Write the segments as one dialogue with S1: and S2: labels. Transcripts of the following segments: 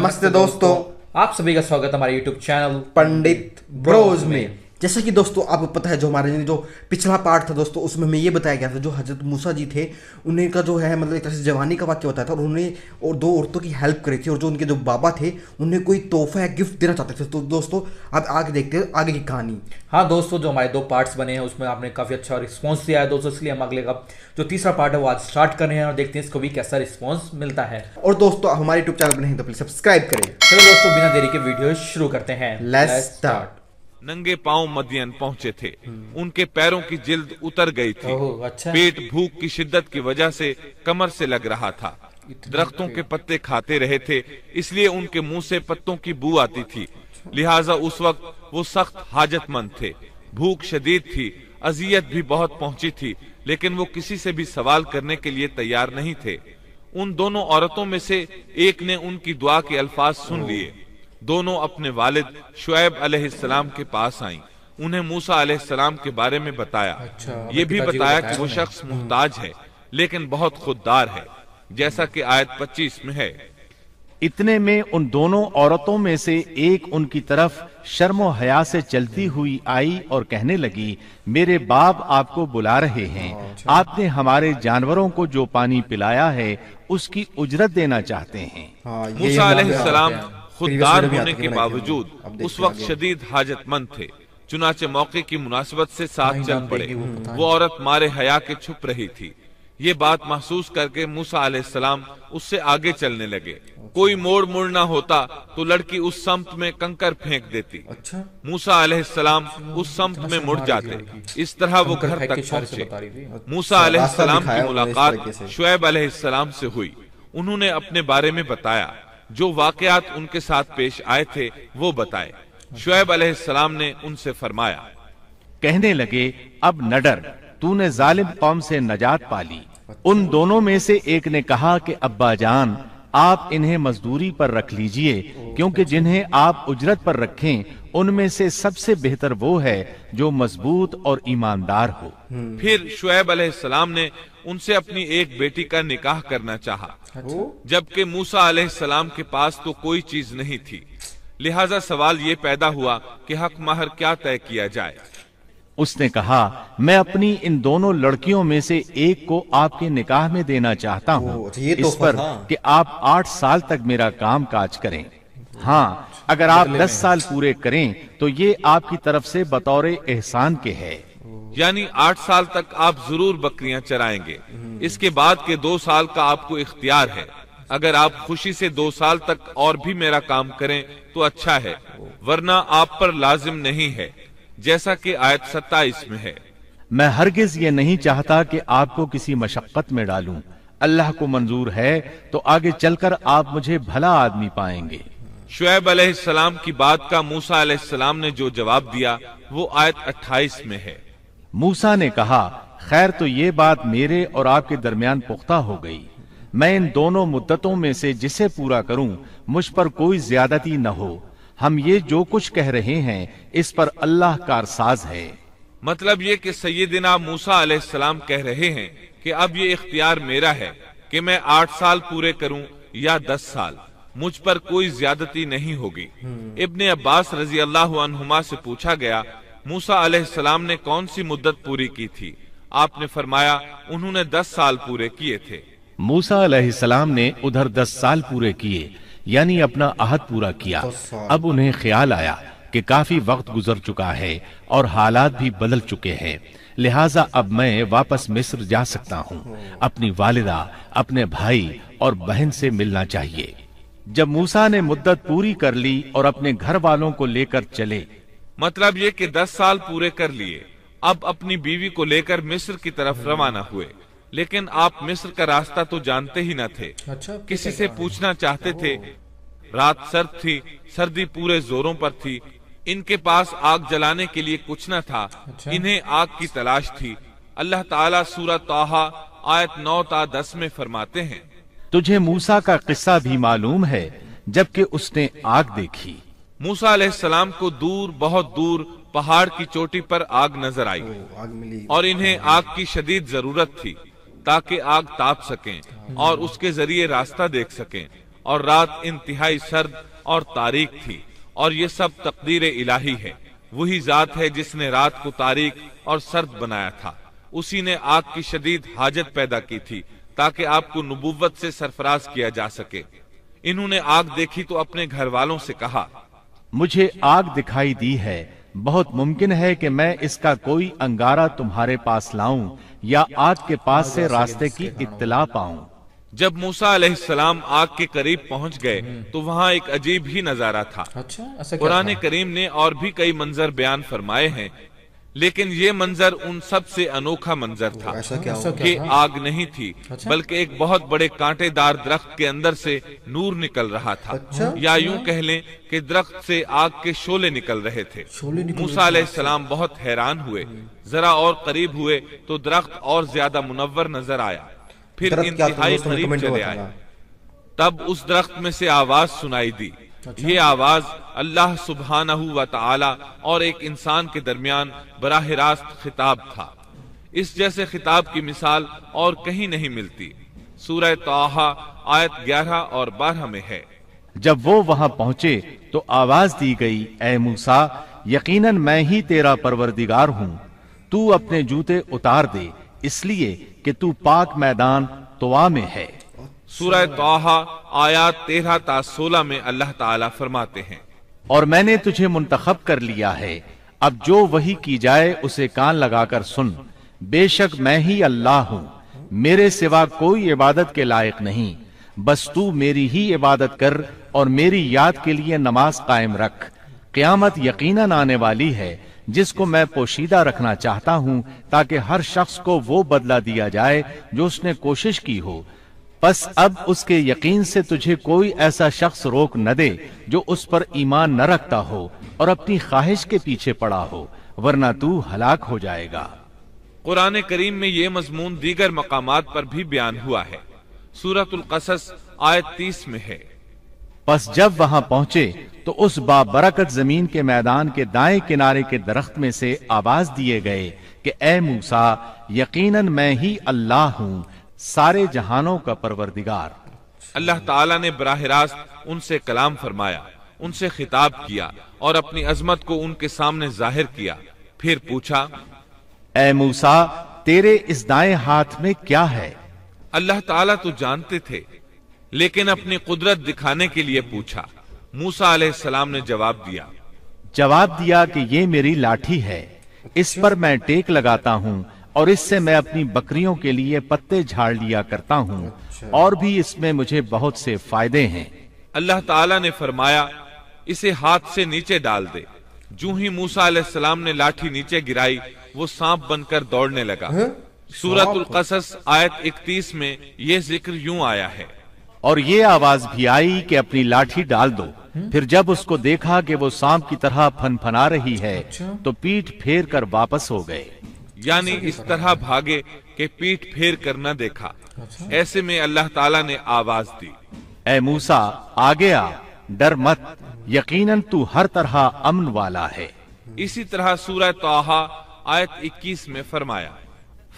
S1: नमस्ते दोस्तों,
S2: आप सभी का स्वागत है हमारे YouTube चैनल
S1: पंडित ब्रोज में। जैसा कि दोस्तों आपको पता है, जो हमारे जो पिछला पार्ट था दोस्तों, उसमें हमें ये बताया गया था जो हजरत मूसा जी थे, उन्हें का जो है मतलब एक तरह से जवानी का वाक्य बताया था, और उन्हें और दो औरतों की हेल्प करी थी, और जो उनके जो बाबा थे उन्हें कोई तोहफा या गिफ्ट देना चाहते थे। तो दोस्तों अब आगे देखते हैं आगे की कहानी।
S2: हाँ दोस्तों, जो हमारे 2 पार्ट्स बने हैं उसमें आपने काफ़ी अच्छा रिस्पॉन्स दिया है दोस्तों, इसलिए हम अगले का जो तीसरा पार्ट है वो आज स्टार्ट कर रहे हैं और देखते हैं इसको भी कैसा रिस्पॉन्स मिलता है।
S1: और दोस्तों हमारे यूट्यूब चैनल पर नहीं तो प्लीज सब्सक्राइब करें।
S2: चलो दोस्तों, बिना देरी के वीडियो शुरू करते हैं।
S1: Let's start.
S3: नंगे पांव मदियन पहुंचे थे। उनके पैरों की जिल्द उतर गई थी।
S2: ओह, अच्छा।
S3: पेट भूख की शिद्दत की वजह से कमर से लग रहा था। दरख्तों के पत्ते खाते रहे थे, इसलिए उनके मुंह से पत्तों की बू आती थी। लिहाजा उस वक्त वो सख्त हाजतमंद थे। भूख शदीद थी, अजियत भी बहुत पहुंची थी, लेकिन वो किसी से भी सवाल करने के लिए तैयार नहीं थे। उन दोनों औरतों में से एक ने उनकी दुआ के अल्फाज सुन लिए। दोनों अपने वालिद शुएब अलैहिस्सलाम के पास आईं। उन्हें मूसा अलैहिस्सलाम के बारे में बताया। ये भी बताया कि वो शख्स मुहताज है, लेकिन बहुत खुददार है, जैसा कि आयत 25 में है।
S4: इतने में उन दोनों औरतों में से एक उनकी तरफ शर्मो हया से चलती हुई आई और कहने लगी, मेरे बाप आपको बुला रहे हैं। आपने हमारे जानवरों को जो पानी पिलाया है उसकी उजरत देना चाहते हैं।
S3: मूसा अलैहिस्सलाम खुददार होने के बावजूद उस वक्त शदीद हाजतमंद थे, चुनाचे मौके की मुनासिबत से साथ चल पड़े। वो औरत मारे हया के छुप रही थी। ये बात महसूस करके मूसा अलैहिस्सलाम उससे आगे चलने लगे। कोई मोड़ मुड़ना होता तो लड़की उस सम्त में कंकर फेंक देती। मूसा अलैहिस्सलाम उस सम्त में मुड़ जाते। इस तरह वो घर तक पहुंचे। मूसा अलैहिस्सलाम की मुलाकात शुएब अलैहिस्सलाम से हुई। उन्होंने अपने बारे में बताया, जो वाकयात उनके साथ पेश आए थे वो बताए। शुएब अलैहिस्सलाम ने उनसे फरमाया,
S4: कहने लगे, अब न डर, तूने जालिम कौम से नजात पाली। उन दोनों में से एक ने कहा कि अब्बा जान, आप इन्हें मजदूरी पर रख लीजिए, क्योंकि जिन्हें आप उजरत पर रखें उनमें से सबसे बेहतर वो है जो मजबूत और ईमानदार हो।
S3: फिर शुएब अलैहिस्सलाम ने उनसे अपनी एक बेटी का निकाह करना चाहा, जबकि मूसा अलैहिस्सलाम के पास तो कोई चीज नहीं थी। लिहाजा सवाल ये पैदा हुआ कि हक महर क्या तय किया जाए।
S4: उसने कहा, मैं अपनी इन दोनों लड़कियों में से एक को आपके निकाह में देना चाहता हूँ, इस पर कि आप 8 साल तक मेरा काम काज करें। हाँ, अगर आप 10 साल पूरे करें तो ये आपकी तरफ से बतौर एहसान के है।
S3: यानी 8 साल तक आप जरूर बकरियां चराएंगे। इसके बाद के 2 साल का आपको इख्तियार है। अगर आप खुशी से 2 साल तक और भी मेरा काम करें तो अच्छा है, वरना आप पर लाजिम नहीं है, जैसा कि आयत 27 में है।
S4: मैं हरगिज ये नहीं चाहता कि आपको किसी मशक्कत में डालूं। अल्लाह को मंजूर है तो आगे चलकर आप मुझे भला आदमी पाएंगे।
S3: शुएब अलैहिस्सलाम की बात का मूसा अलैहिस्सलाम ने जो जवाब दिया वो आयत 28 में है।
S4: मूसा ने कहा, खैर तो ये बात मेरे और आपके दरमियान पुख्ता हो गई। मैं इन दोनों मुद्दतों में से जिसे पूरा करूं, मुझ पर कोई ज्यादती न हो। हम ये जो कुछ कह रहे हैं इस पर अल्लाह कारसाज है।
S3: मतलब ये कि सैयदना मूसा अलैहिस्सलाम कह रहे हैं कि अब ये इख्तियार मेरा है कि मैं 8 साल पूरे करूं या 10 साल, मुझ पर कोई ज्यादती नहीं होगी। इब्ने अब्बास रजी अल्लाह अन्हुमा से पूछा गया, मूसा अलैहिस्सलाम ने कौन सी मुद्दत पूरी की थी? आपने फरमाया, उन्होंने 10 साल पूरे किए थे।
S4: मूसा अलैहिस्सलाम ने उधर 10 साल पूरे किए, यानी अपना अहद पूरा किया। अब उन्हें ख्याल आया कि काफी वक्त गुजर चुका है और हालात भी बदल चुके हैं, लिहाजा अब मैं वापस मिस्र जा सकता हूँ। अपनी वालिदा, अपने भाई और बहन से मिलना चाहिए। जब मूसा ने मुद्दत पूरी कर ली और अपने घर वालों को लेकर चले,
S3: मतलब ये कि 10 साल पूरे कर लिए, अब अपनी बीवी को लेकर मिस्र की तरफ रवाना हुए। लेकिन आप मिस्र का रास्ता तो जानते ही न थे। किसी से पूछना चाहते थे। रात सर्द थी, सर्दी पूरे जोरों पर थी। इनके पास आग जलाने के लिए कुछ न था। इन्हें आग की तलाश थी। अल्लाह ताला सूरह ताहा आयत 9 ता 10 में फरमाते हैं,
S4: तुझे मूसा का किस्सा भी मालूम है जबकि उसने आग देखी।
S3: मूसा अलैहिस्सलाम को दूर, बहुत दूर पहाड़ की चोटी पर आग नजर आई और इन्हें आग की शदीद जरूरत थी ताकि आग ताप सकें और उसके जरिए रास्ता देख सकें اور رات انتہائی سرد اور تاریک تھی، اور یہ سب تقدیر الہی ہے۔ وہی ذات ہے جس نے رات کو تاریک اور سرد بنایا تھا، اسی نے آگ کی شدید حاجت پیدا کی تھی تاکہ آپ کو نبوت سے سرفراز کیا جا سکے۔ انہوں نے آگ دیکھی تو اپنے گھر والوں سے کہا،
S4: مجھے آگ دکھائی دی ہے، بہت ممکن ہے کہ میں اس کا کوئی انگارہ تمہارے پاس لاؤں یا آگ کے پاس سے راستے کی اطلاع پاؤں۔
S3: جب موسیٰ علیہ السلام آگ کے قریب پہنچ گئے تو وہاں ایک عجیب ہی نظارہ تھا۔
S2: اچھا، ایسا کیا
S3: قرآن
S2: تھا؟
S3: کریم نے اور بھی کئی منظر بیان فرمائے ہیں، لیکن یہ منظر ان سب سے انوکھا منظر تھا
S1: ایسا کیا
S2: ایسا
S3: کہ
S2: تھا؟
S3: آگ نہیں تھی بلکہ ایک بہت بڑے کانٹے دار درخت کے اندر سے نور نکل رہا تھا، یا یوں کہہ لیں کہ درخت سے آگ کے شعلے نکل رہے تھے۔ موسیٰ علیہ السلام بہت حیران ہوئے، ذرا اور قریب ہوئے تو درخت اور زیادہ منور نظر آیا، پھر
S1: درخت کیا تھا
S3: انتہائی
S1: دوستوں،
S3: قریب
S1: کمنٹ میں
S3: چلے آئے۔
S1: بتانا۔
S3: تب اس درخت میں سے آواز سنائی دی۔ یہ آواز اللہ سبحانہ و تعالی اور ایک انسان کے درمیان براہ راست خطاب تھا۔ اس جیسے خطاب کی مثال اور کہیں نہیں ملتی۔ سورہ طٰہٰ آیت 11 اور 12 میں ہے۔
S4: جب وہ وہاں پہنچے تو آواز دی گئی، اے موسیٰ، یقیناً میں ہی تیرا پروردگار ہوں، تو اپنے جوتے اتار دے، اس لیے کہ تو پاک میدان طوا میں ہے۔
S3: سورہ طٰہٰ آیات 13 تا 16 میں اللہ تعالیٰ فرماتے ہیں،
S4: اور میں نے تجھے منتخب کر لیا ہے، اب جو وحی کی جائے اسے کان لگا کر سن، بے شک میں ہی اللہ ہوں، میرے سوا کوئی عبادت کے لائق نہیں، بس تو میری ہی عبادت کر اور میری یاد کے لیے نماز قائم رکھ۔ قیامت یقیناً آنے والی ہے جس کو میں پوشیدہ رکھنا چاہتا ہوں تاکہ ہر شخص کو وہ بدلہ دیا جائے جو اس نے کوشش کی ہو۔ پس اب اس کے یقین سے تجھے کوئی ایسا شخص روک نہ دے جو اس پر ایمان نہ رکھتا ہو اور اپنی خواہش کے پیچھے پڑا ہو، ورنہ تو ہلاک ہو جائے گا۔
S3: قرآن کریم میں یہ مضمون دیگر مقامات پر بھی بیان ہوا ہے۔ سورۃ القصص آیت 30 میں ہے۔
S4: پس جب وہاں پہنچے تو اس بابرکت زمین کے میدان کے دائیں کنارے کے درخت میں سے آواز دیے گئے کہ اے موسیٰ، یقیناً میں ہی اللہ ہوں، سارے جہانوں کا پروردگار۔
S3: اللہ تعالیٰ نے براہ راست ان سے کلام فرمایا، ان سے خطاب کیا اور اپنی عظمت کو ان کے سامنے ظاہر کیا۔ پھر پوچھا،
S4: اے موسیٰ، تیرے اس دائیں ہاتھ میں کیا ہے؟
S3: اللہ تعالیٰ تو جانتے تھے، لیکن اپنی قدرت دکھانے کے لیے پوچھا۔ موسیٰ علیہ السلام نے جواب دیا
S4: کہ یہ میری لاٹھی ہے، اس پر میں ٹیک لگاتا ہوں اور اس سے میں اپنی بکریوں کے لیے پتے جھاڑ لیا کرتا ہوں، اور بھی اس میں مجھے بہت سے فائدے ہیں۔
S3: اللہ تعالیٰ نے فرمایا، اسے ہاتھ سے نیچے ڈال دے۔ جو ہی موسیٰ علیہ السلام نے لاٹھی نیچے گرائی، وہ سانپ بن کر دوڑنے لگا۔ سورۃ القصص آیت 31 میں یہ ذکر یوں آیا ہے،
S4: اور یہ آواز بھی آئی کہ اپنی لاٹھی ڈال دو۔ پھر جب اس کو دیکھا کہ وہ سانپ کی طرح پھن پھنا رہی ہے تو پیٹھ پھیر کر واپس ہو گئے۔
S3: یعنی اس طرح بھاگے کہ پیٹھ پھیر کر نہ دیکھا۔ ایسے میں اللہ تعالیٰ نے آواز دی،
S4: اے موسیٰ، آگے آ، ڈر مت، یقیناً تو ہر طرح امن والا ہے۔
S3: اسی طرح سورہ طٰہٰ آیت 21 میں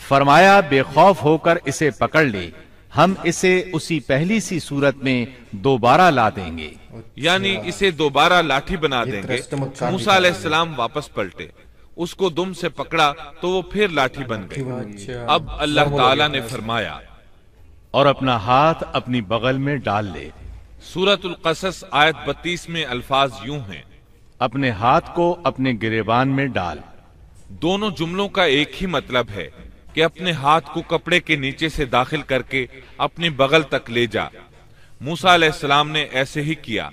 S4: فرمایا بے خوف ہو کر اسے پکڑ لے، ہم اسے اسی پہلی سی صورت میں دوبارہ لا دیں گے۔
S3: یعنی اسے دوبارہ لاٹھی بنا دیں گے۔ موسیٰ علیہ السلام واپس پلٹے، اس کو دم سے پکڑا تو وہ پھر لاٹھی بن گئی۔ اب اللہ تعالیٰ نے فرمایا،
S4: اور اپنا ہاتھ اپنی بغل میں ڈال لے۔
S3: سورۃ القصص آیت 32 میں الفاظ یوں ہیں،
S4: اپنے ہاتھ کو اپنے گریبان میں ڈال۔
S3: دونوں جملوں کا ایک ہی مطلب ہے کہ اپنے ہاتھ کو کپڑے کے نیچے سے داخل کر کے اپنی بغل تک لے جا۔ موسیٰ علیہ السلام نے ایسے ہی کیا۔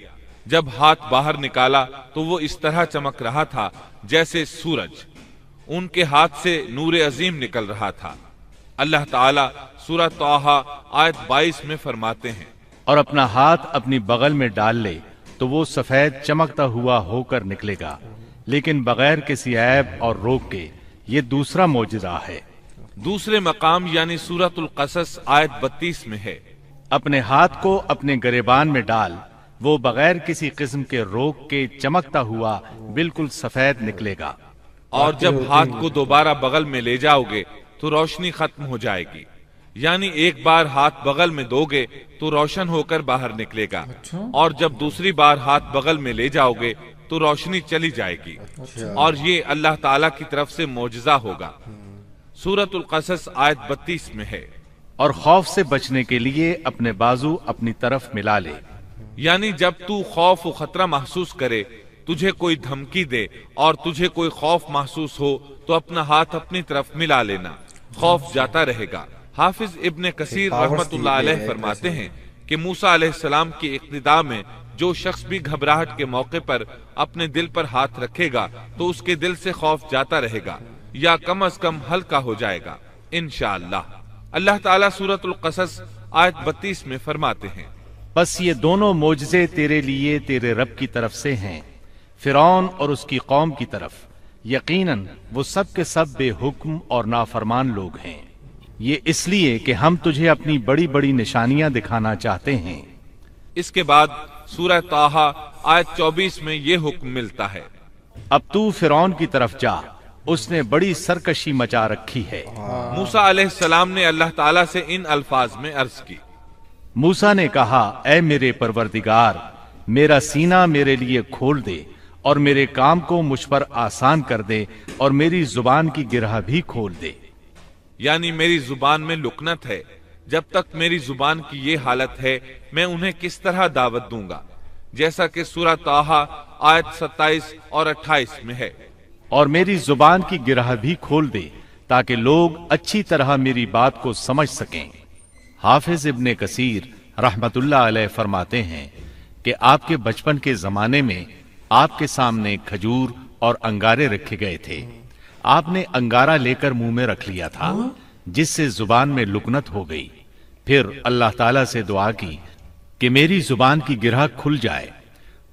S3: جب ہاتھ باہر نکالا تو وہ اس طرح چمک رہا تھا جیسے سورج۔ ان کے ہاتھ سے نور عظیم نکل رہا تھا۔ اللہ تعالیٰ سورہ طٰہٰ آیت 22 میں فرماتے ہیں،
S4: اور اپنا ہاتھ اپنی بغل میں ڈال لے تو وہ سفید چمکتا ہوا ہو کر نکلے گا، لیکن بغیر کسی عیب اور روک کے۔ یہ دوسرا معجزہ ہے۔
S3: دوسرے مقام یعنی سورۃ القصص آیت 32 میں ہے،
S4: اپنے ہاتھ کو اپنے گریبان میں ڈال، وہ بغیر کسی قسم کے روک کے چمکتا ہوا بالکل سفید نکلے گا۔
S3: اور جب ہاتھ کو دوبارہ بغل میں لے جاؤ گے تو روشنی ختم ہو جائے گی، यानी एक बार हाथ बगल में दोगे तो रोशन होकर बाहर निकलेगा, और जब दूसरी बार हाथ बगल में ले जाओगे तो रोशनी चली जाएगी, और ये अल्लाह ताला की तरफ से मोजज़ा होगा। सूरतुल क़सस आयत 32 में है।
S4: और खौफ से बचने के लिए अपने बाजू अपनी तरफ मिला ले,
S3: यानी जब तू खौफ व खतरा महसूस करे, तुझे कोई धमकी दे और तुझे कोई खौफ महसूस हो, तो अपना हाथ अपनी तरफ मिला लेना, खौफ जाता रहेगा। हाफिज इब्ने कसीर रहमतुल्लाह अलैह फरमाते हैं कि मूसा अलैहिस्सलाम की इक्तिदा में जो शख्स भी घबराहट के मौके पर अपने दिल पर हाथ रखेगा तो उसके दिल से खौफ जाता रहेगा या कम अज कम हल्का हो जाएगा इंशाअल्लाह। अल्लाह ताला सूरतुल क़सस आयत 32 में फरमाते हैं,
S4: बस ये दोनों मोजज़े तेरे लिए तेरे रब की तरफ से हैं, फिरौन और उसकी कौम की तरफ। यकीनन वो सब के सब बेहुक्म और नाफरमान लोग हैं। ये इसलिए कि हम तुझे अपनी बड़ी बड़ी निशानियां दिखाना चाहते हैं।
S3: इसके बाद सूरह ताहा आयत 24 में ये हुक्म मिलता है,
S4: अब तू फिरौन की तरफ जा, उसने बड़ी सरकशी मचा रखी है।
S3: मूसा अलैहिस्सलाम ने अल्लाह ताला से इन अल्फाज में अर्ज की,
S4: मूसा ने कहा, ऐ मेरे परवरदिगार, मेरा सीना मेरे लिए खोल दे और मेरे काम को मुझ पर आसान कर दे और मेरी जुबान की गिरह भी खोल दे।
S3: यानी मेरी जुबान में लुकनत है, जब तक मेरी जुबान की ये हालत है मैं उन्हें किस तरह दावत दूंगा, जैसा कि सूरह ताहा आयत 27 और 28 में है।
S4: और मेरी जुबान की गिरह भी खोल दे ताकि लोग अच्छी तरह मेरी बात को समझ सकें। हाफिज इब्ने कसीर रहमतुल्लाह अलैह फरमाते हैं कि आपके बचपन के जमाने में आपके सामने खजूर और अंगारे रखे गए थे। आपने अंगारा लेकर मुंह में रख लिया था, जिससे जुबान में लुकनत हो गई। फिर अल्लाह ताला से दुआ की कि मेरी जुबान की गिरह खुल जाए।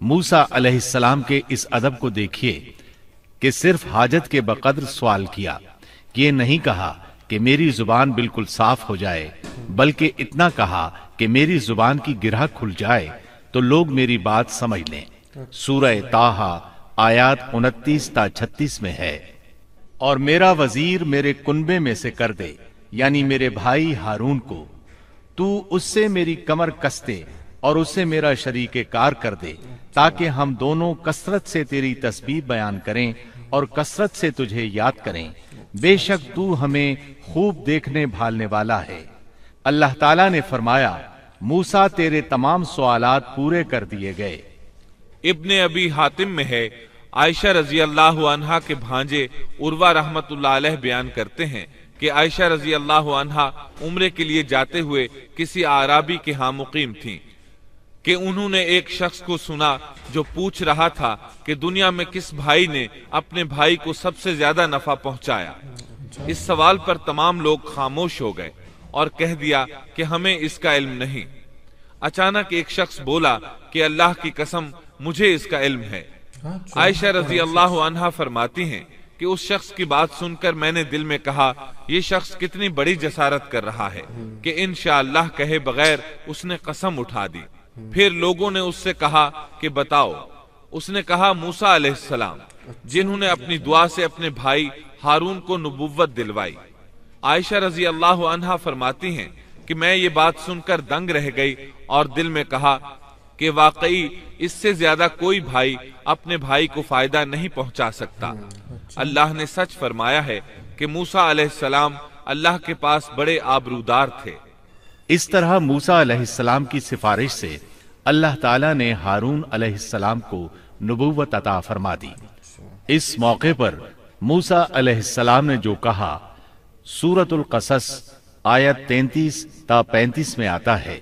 S4: मूसा अलैहिस्सलाम के इस अदब को देखिए कि सिर्फ हाजत के बकद्र सवाल किया, ये नहीं कहा कि मेरी जुबान बिल्कुल साफ हो जाए, बल्कि इतना कहा कि मेरी जुबान की गिरह खुल जाए तो लोग मेरी बात समझ लें। सूरह ताहा आयत 29 ता 36 में है। और मेरा वजीर मेरे कुनबे में से कर दे, यानी मेरे भाई हारून को, तू उससे मेरी कमर कस दे और उससे मेरा शरीके कार कर दे, ताकि हम दोनों कसरत से तेरी तस्बीह बयान करें और कसरत से तुझे याद करें। बेशक तू हमें खूब देखने भालने वाला है। अल्लाह ताला ने फरमाया, मूसा तेरे तमाम सवालात पूरे कर दिए गए।
S3: इब्ने अबी हातिम में है, आयशा रजी अल्लाह अन्हा के भांजे उर्वा रहमतुल्लाह अलैह बयान करते हैं कि आयशा रजी अल्लाह अन्हा उम्रे के लिए जाते हुए किसी आराबी के यहाँ मुकीम थीं कि उन्होंने एक शख्स को सुना जो पूछ रहा था कि दुनिया में किस भाई ने अपने भाई को सबसे ज्यादा नफा पहुंचाया। इस सवाल पर तमाम लोग खामोश हो गए और कह दिया कि हमें इसका इल्म नहीं। अचानक एक शख्स बोला कि अल्लाह की कसम मुझे इसका इल्म है। आयशा रजी अल्लाह अन्हा फरमाती हैं कि उस शख्स की बात सुनकर मैंने दिल में कहा, ये शख्स कितनी बड़ी जसारत कर रहा है कि इंशाअल्लाह कहे बगैर उसने कसम उठा दी। फिर लोगों ने उससे कहा कि बताओ। उसने कहा, मूसा अलैहिस्सलाम, जिन्होंने अपनी दुआ से अपने भाई हारून को नबुव्वत दिलवाई। आयशा रजी अल्लाह अन्हा फरमाती हैं कि मैं ये बात सुनकर दंग रह गई और दिल में कहा कि वाकई इससे ज्यादा कोई भाई अपने भाई को फायदा नहीं पहुंचा सकता। अल्लाह ने सच फरमाया है कि मूसा अलैहिस्सलाम अल्लाह के पास बड़े आबरूदार थे।
S4: इस तरह मूसा अलैहिस्सलाम की सिफारिश से अल्लाह ताला ने हारून अलैहिस्सलाम को नबुव्वत अता फरमा दी। इस मौके पर मूसा अलैहिस्सलाम ने जो कहा, सूरतुल क़सस आयत 33 ता 35 में आता है,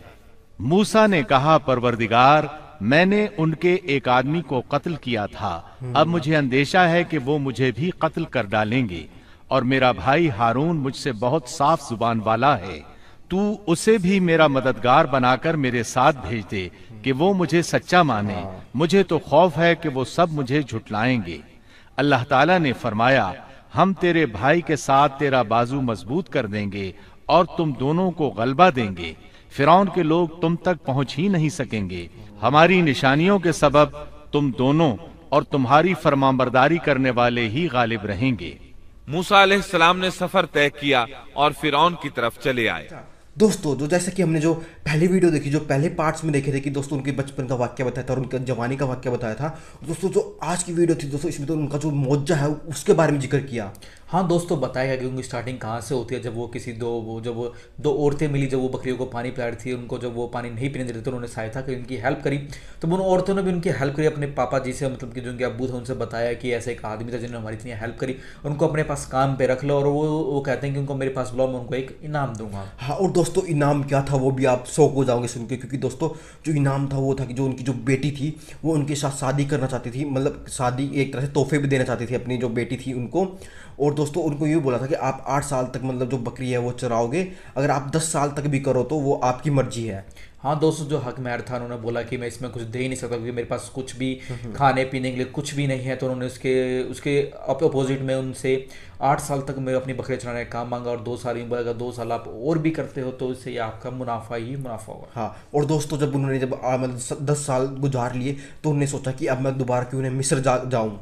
S4: मूसा ने कहा, परवरदिगार, मैंने उनके एक आदमी को कत्ल किया था, अब मुझे अंदेशा है कि वो मुझे भी कत्ल कर डालेंगे, और मेरा भाई हारून मुझसे बहुत साफ जुबान वाला है। तू उसे भी मेरा मददगार बनाकर मेरे साथ भेज दे कि वो मुझे सच्चा माने। मुझे तो खौफ है कि वो सब मुझे झुटलाएंगे। अल्लाह ताला ने फरमाया, हम तेरे भाई के साथ तेरा बाजू मजबूत कर देंगे और तुम दोनों को गलबा देंगे। फिरौन के लोग तुम तक पहुंच ही नहीं सकेंगे। हमारी निशानियों के सबब तुम दोनों और तुम्हारी फरमाबरदारी करने वाले ही गालिब रहेंगे।
S3: मूसा अलैहिस्सलाम ने सफर तय किया और फिरौन की तरफ चले आए।
S1: दोस्तों जो जैसे कि हमने जो पहली वीडियो देखी, जो पहले पार्ट्स में देखे थे कि दोस्तों उनके बचपन का वाक्य बताया था और उनके जवानी का वाक्य बताया था, दोस्तों जो आज की वीडियो थी दोस्तों इसमें तो उनका जो मौजा है उसके बारे में जिक्र किया।
S2: हाँ दोस्तों, बताएगा कि उनकी स्टार्टिंग कहाँ से होती है। जब वो किसी जब वो दो औरतें मिली, जब वो बकरियों को पानी पिला रही थी, उनको जब वो पानी नहीं पीने दे रहे थे, उन्होंने सहायता की, उनकी हेल्प करी। तो उन औरतों ने भी उनकी हेल्प करी अपने पापा जी से, मतलब कि जो उनके अब्बू थे उनसे बताया कि ऐसे एक आदमी था जिन्होंने हमारी इतनी हेल्प करी, उनको अपने पास काम पे रख लो और वो कहते हैं कि उनको मेरे पास बुलाओ, मैं उनको एक इनाम दूंगा।
S1: हाँ, और दोस्तों इनाम क्या था वो भी आप शौक हो जाओगे सुन के, क्योंकि दोस्तों जो इनाम था वो था कि जो उनकी जो बेटी थी वो उनके साथ शादी करना चाहती थी, मतलब शादी एक तरह से तोहफे भी देना चाहती थी अपनी जो बेटी थी उनको। और दोस्तों उनको ये बोला था कि आप 8 साल तक मतलब जो बकरी है वो चराओगे, अगर आप 10 साल तक भी करो तो वो आपकी मर्जी है।
S2: हाँ दोस्तों, जो हक महर था उन्होंने बोला कि मैं इसमें कुछ दे ही नहीं सकता क्योंकि मेरे पास कुछ भी खाने पीने के लिए कुछ भी नहीं है। तो उन्होंने उसके अपोजिट में उनसे 8 साल तक मैं अपनी बकरी चलाने का काम मांगा और 2 साल अगर 2 साल आप और भी करते हो तो इससे आपका मुनाफा ही मुनाफा होगा।
S1: हाँ, और दोस्तों जब उन्होंने मतलब 10 साल गुजार लिए तो उन्होंने सोचा कि अब मैं दोबारा क्यों नहीं मिस्र जाऊँ।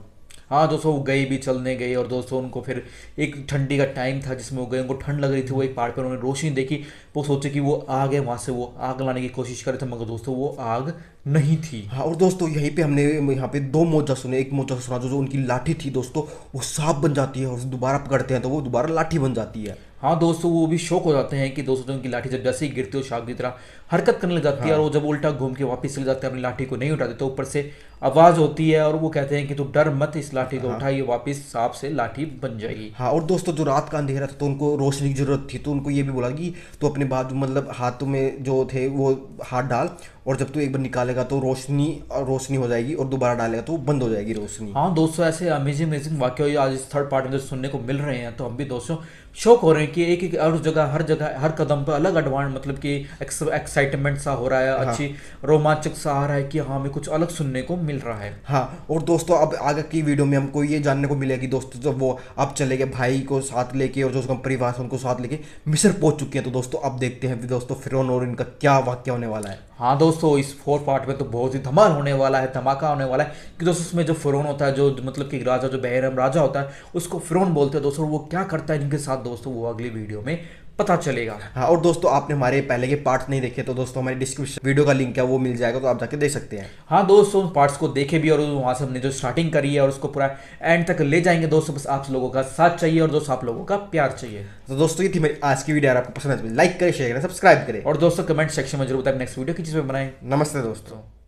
S2: हाँ दोस्तों, वो गई भी, चलने गई और दोस्तों उनको फिर एक ठंडी का टाइम था जिसमें वो गए, उनको ठंड लग रही थी। वो एक पहाड़ पर उन्होंने रोशनी देखी, वो सोचे कि वो आग है, वहाँ से वो आग लाने की कोशिश करे थे, मगर दोस्तों वो आग नहीं थी।
S1: हाँ, और दोस्तों यहीं पे हमने यहाँ पे 2 मौजा सुने। एक मौजा सुना जो उनकी लाठी थी दोस्तों वो सांप बन जाती है और उसे दोबारा पकड़ते हैं तो वो दोबारा लाठी बन जाती है।
S2: हाँ दोस्तों, वो भी शौक हो जाते हैं कि दोस्तों जो उनकी लाठी जब जैसे ही गिरती हो सांप की तरह हरकत करने लग जाती है। और वो जब उल्टा घूम के वापस चले जाते हैं, अपनी लाठी को नहीं उठाते तो ऊपर से आवाज़ होती है और वो कहते हैं कि तू डर मत, इस लाठी को उठा, ये वापस सांप से लाठी बन जाएगी।
S1: हाँ, और दोस्तों जो रात का अंधेरा था तो उनको रोशनी की जरूरत थी, तो उनको ये भी बोला कि तो अपने बाजू मतलब हाथों में जो थे वो हाथ डाल और जब तू एक बार निकालेगा तो रोशनी हो जाएगी और दोबारा डालेगा तो बंद हो जाएगी रोशनी।
S2: हाँ दोस्तों, ऐसे अमेजिंग वाक्य आज इस थर्ड पार्ट में जो सुनने को मिल रहे हैं तो हम भी दोस्तों शौक हो रहे हैं कि एक हर जगह हर कदम पर अलग एडवांस, मतलब कि एक्साइटमेंट सा हो रहा है, अच्छी रोमांचक सा आ रहा है कि हाँ हमें कुछ अलग सुनने को मिल रहा है।
S1: हाँ, और दोस्तों अब आगे की वीडियो में हमको ये जानने को मिलेगा कि दोस्तों जब वो अब चले गए भाई को साथ लेके और जो उसका परिवार है उनको साथ लेके मिस्र पहुंच चुके हैं। तो दोस्तों अब देखते हैं दोस्तों फिरौन और इनका क्या वाक्य होने वाला है।
S2: हाँ दोस्तों, इस 4th पार्ट में तो बहुत ही धमाल होने वाला है, धमाका होने वाला है कि दोस्तों उसमें जो फिरौन होता है, जो मतलब कि राजा, जो बहरम राजा होता है उसको फिरौन बोलते हैं दोस्तों। वो क्या करता है इनके साथ दोस्तों वो अगली वीडियो में पता चलेगा।
S1: हाँ, और दोस्तों आपने हमारे पहले के पार्ट्स नहीं देखे तो दोस्तों हमारे डिस्क्रिप्शन वीडियो का लिंक है वो मिल जाएगा, तो आप जाके देख सकते हैं।
S2: हाँ दोस्तों, पार्ट्स को देखे भी और वहाँ से हमने जो स्टार्टिंग करी है और उसको पूरा एंड तक ले जाएंगे दोस्तों। बस आप लोगों का साथ चाहिए और दोस्तों आप लोगों का प्यार चाहिए।
S1: तो दोस्तों ये थी मेरी आज की वीडियो। अगर आपको पसंद है तो लाइक करें, शेयर करें, सब्सक्राइब करें
S2: और दोस्तों कमेंट सेक्शन में जरूर बताएं नेक्स्ट वीडियो किस चीज़ पे बनाएं।
S1: नमस्ते दोस्तों।